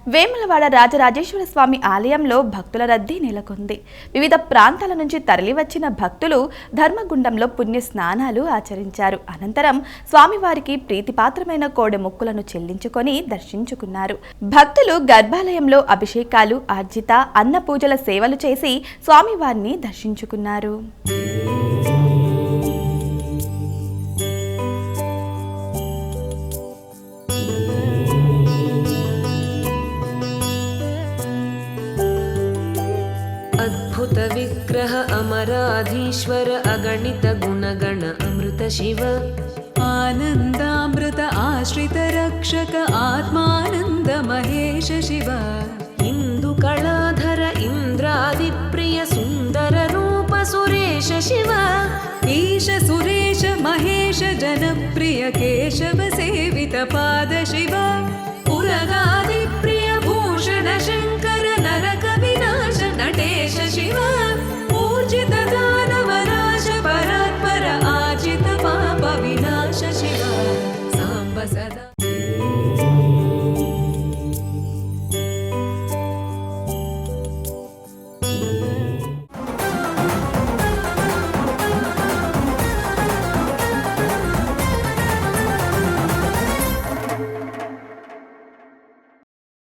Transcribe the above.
వేములవాడ రాజరాజేశ్వర స్వామి ఆలయంలో భక్తుల రద్దీ నెలకొంది. వివిధ ప్రాంతాల నుంచి తరలివచ్చిన భక్తులు ధర్మగుండంలో పుణ్య స్నానాలు ఆచరించారు. అనంతరం స్వామివారికి ప్రీతిపాత్రమైన కోడె మొక్కులను చెల్లించుకొని దర్శించుకున్నారు. భక్తులు గర్భాలయంలో అభిషేకాలు, ఆర్జిత, అన్న పూజల సేవలు చేసి స్వామివారిని దర్శించుకున్నారు. अद्भुत विग्रह अमराधीश्वर अगणित गुणगण अमृत शिव आनन्दामृत आश्रित रक्षक आत्मानन्द महेश शिव इन्दुकलाधर इन्द्रादिप्रिय सुन्दर रूप सुरेश शिव ईश सुरेश महेश जनप्रिय केशव सेवित पाद शिव पुरगादि